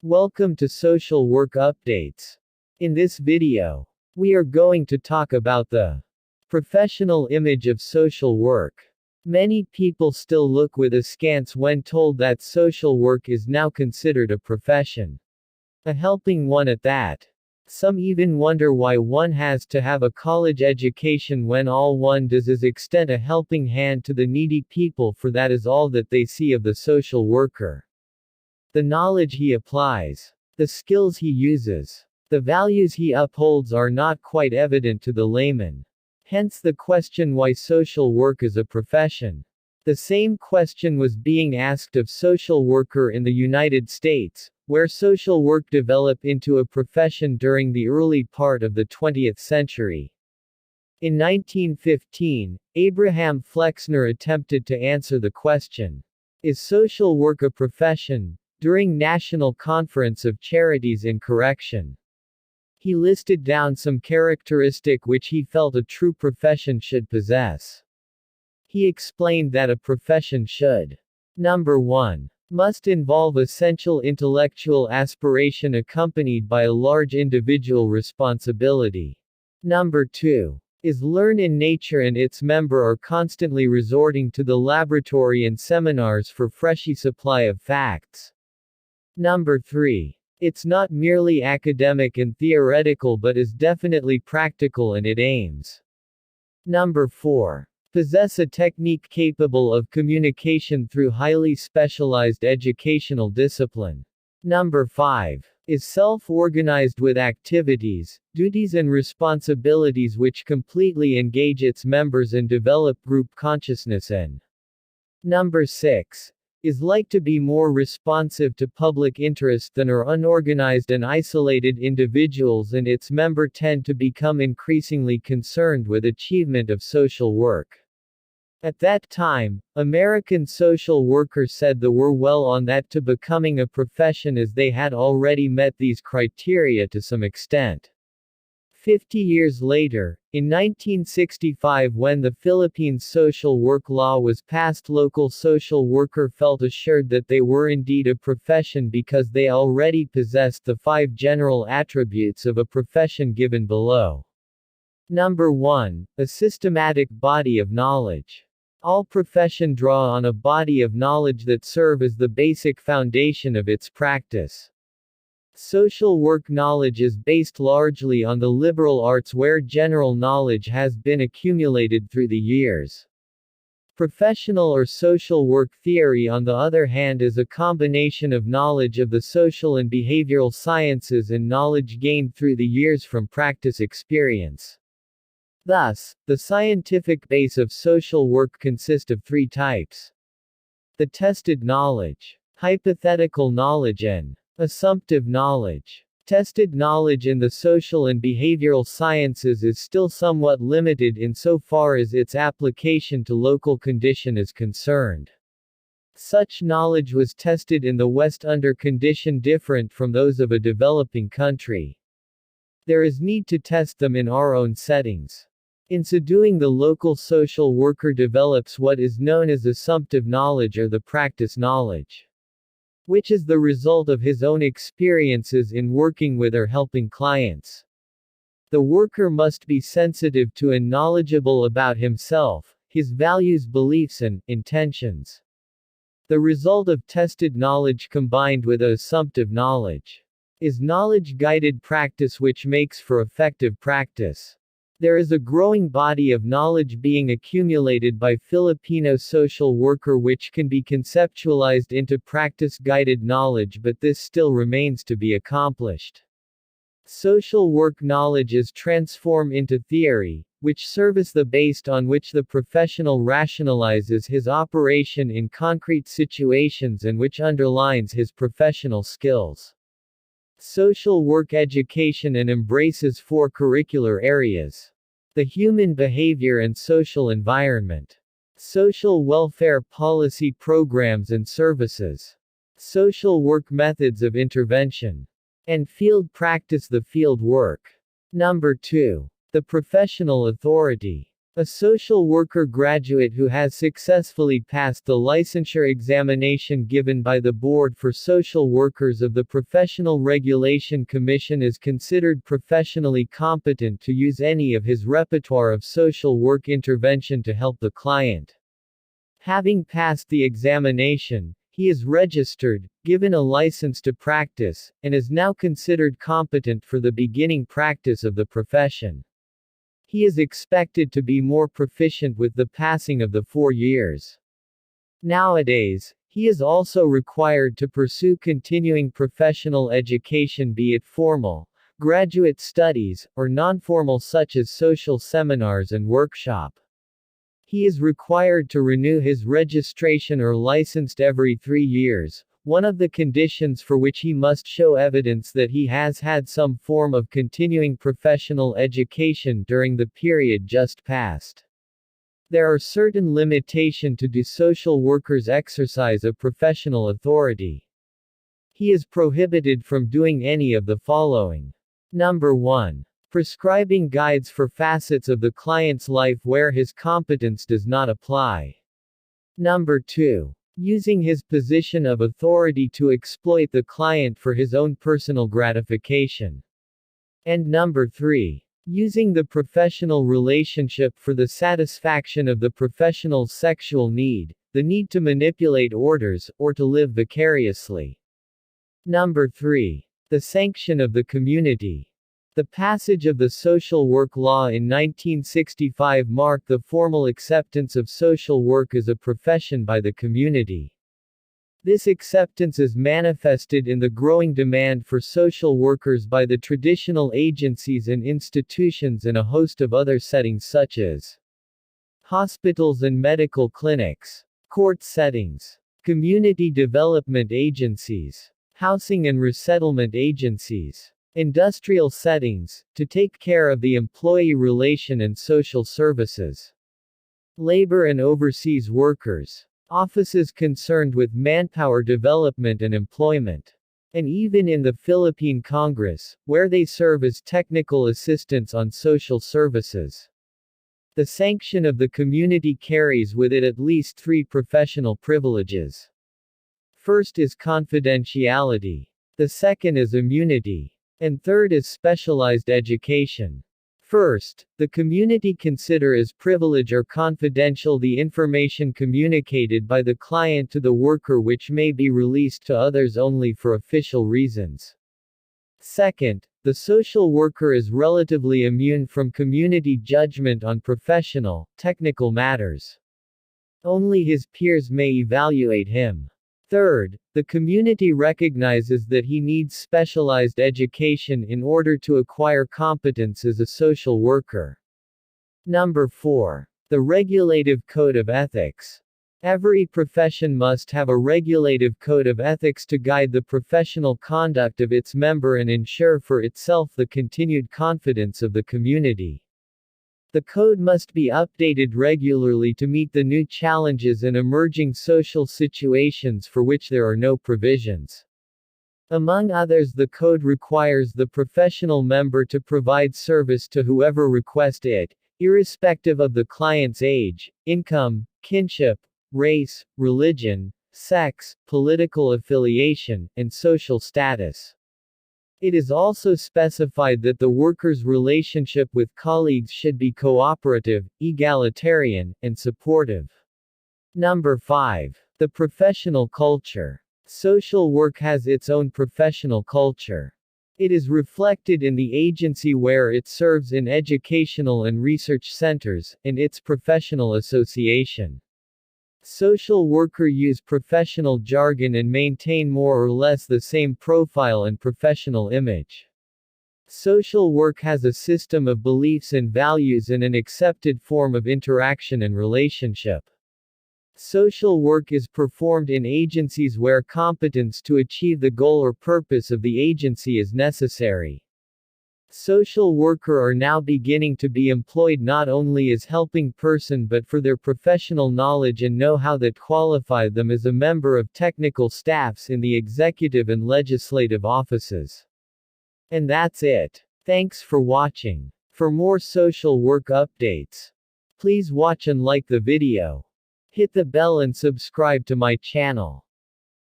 Welcome to Social Work Updates. In this video, we are going to talk about the professional image of social work. Many people still look with askance when told that social work is now considered a profession. A helping one at that. Some even wonder why one has to have a college education when all one does is extend a helping hand to the needy people, for that is all that they see of the social worker. The knowledge he applies, the skills he uses, the values he upholds are not quite evident to the layman. Hence the question why social work is a profession. The same question was being asked of social worker in the United States, where social work developed into a profession during the early part of the 20th century. In 1915, Abraham Flexner attempted to answer the question, "Is social work a profession?" during National Conference of Charities in Correction. He listed down some characteristic which he felt a true profession should possess. He explained that a profession should: Number 1. Must involve essential intellectual aspiration accompanied by a large individual responsibility. Number 2. Is learn in nature and its member are constantly resorting to the laboratory and seminars for freshy supply of facts. Number 3. It's not merely academic and theoretical but is definitely practical and it aims. Number 4. Possess a technique capable of communication through highly specialized educational discipline. Number 5. Is self-organized with activities, duties and responsibilities which completely engage its members and develop group consciousness and. Number 6. Is like to be more responsive to public interest than are unorganized and isolated individuals, and its member tend to become increasingly concerned with achievement of social work. At that time, American social workers said they were well on that to becoming a profession as they had already met these criteria to some extent. 50 years later, in 1965, when the Philippines social work law was passed, local social worker felt assured that they were indeed a profession because they already possessed the 5 general attributes of a profession given below. Number 1. A systematic body of knowledge. All profession draw on a body of knowledge that serve as the basic foundation of its practice. Social work knowledge is based largely on the liberal arts where general knowledge has been accumulated through the years. Professional or social work theory, on the other hand, is a combination of knowledge of the social and behavioral sciences and knowledge gained through the years from practice experience. Thus, the scientific base of social work consists of 3 types: the tested knowledge, hypothetical knowledge and assumptive knowledge. Tested knowledge in the social and behavioral sciences is still somewhat limited insofar as its application to local condition is concerned. Such knowledge was tested in the West under condition different from those of a developing country. There is need to test them in our own settings. In so doing, the local social worker develops what is known as assumptive knowledge or the practice knowledge, which is the result of his own experiences in working with or helping clients. The worker must be sensitive to and knowledgeable about himself, his values, beliefs, and intentions. The result of tested knowledge combined with assumptive knowledge is knowledge-guided practice, which makes for effective practice. There is a growing body of knowledge being accumulated by Filipino social worker which can be conceptualized into practice-guided knowledge, but this still remains to be accomplished. Social work knowledge is transformed into theory, which serves the base on which the professional rationalizes his operation in concrete situations and which underlines his professional skills. Social work education and embraces 4 curricular areas: the human behavior and social environment, social welfare policy programs and services, social work methods of intervention, and field practice, the field work. Number 2. The professional authority. A social worker graduate who has successfully passed the licensure examination given by the Board for Social Workers of the Professional Regulation Commission is considered professionally competent to use any of his repertoire of social work intervention to help the client. Having passed the examination, he is registered, given a license to practice, and is now considered competent for the beginning practice of the profession. He is expected to be more proficient with the passing of the 4 years. Nowadays, he is also required to pursue continuing professional education, be it formal, graduate studies, or non-formal such as social seminars and workshop. He is required to renew his registration or licensed every 3 years, one of the conditions for which he must show evidence that he has had some form of continuing professional education during the period just passed. There are certain limitations to do social workers exercise a professional authority. He is prohibited from doing any of the following. Number 1. Prescribing guides for facets of the client's life where his competence does not apply. Number 2. Using his position of authority to exploit the client for his own personal gratification. And number 3. Using the professional relationship for the satisfaction of the professional's sexual need, the need to manipulate orders, or to live vicariously. Number 3. The sanction of the community. The passage of the Social Work Law in 1965 marked the formal acceptance of social work as a profession by the community. This acceptance is manifested in the growing demand for social workers by the traditional agencies and institutions and a host of other settings such as hospitals and medical clinics, court settings, community development agencies, housing and resettlement agencies, industrial settings, to take care of the employee relation and social services, labor and overseas workers, offices concerned with manpower development and employment, and even in the Philippine Congress, where they serve as technical assistants on social services. The sanction of the community carries with it at least 3 professional privileges. First is confidentiality. The second is immunity. And third is specialized education. First, the community consider as privilege or confidential the information communicated by the client to the worker which may be released to others only for official reasons. Second, the social worker is relatively immune from community judgment on professional, technical matters. Only his peers may evaluate him. Third, the community recognizes that he needs specialized education in order to acquire competence as a social worker. Number 4. The regulative code of ethics. Every profession must have a regulative code of ethics to guide the professional conduct of its member and ensure for itself the continued confidence of the community. The code must be updated regularly to meet the new challenges and emerging social situations for which there are no provisions. Among others, the code requires the professional member to provide service to whoever requests it, irrespective of the client's age, income, kinship, race, religion, sex, political affiliation, and social status. It is also specified that the worker's relationship with colleagues should be cooperative, egalitarian, and supportive. Number 5. The professional culture. Social work has its own professional culture. It is reflected in the agency where it serves in educational and research centers, and its professional association. Social workers use professional jargon and maintain more or less the same profile and professional image. Social work has a system of beliefs and values and an accepted form of interaction and relationship. Social work is performed in agencies where competence to achieve the goal or purpose of the agency is necessary. Social workers are now beginning to be employed not only as helping person but for their professional knowledge and know-how that qualify them as a member of technical staffs in the executive and legislative offices. And that's it. Thanks for watching. For more social work updates, Please watch and like the video. Hit the bell and subscribe to my channel.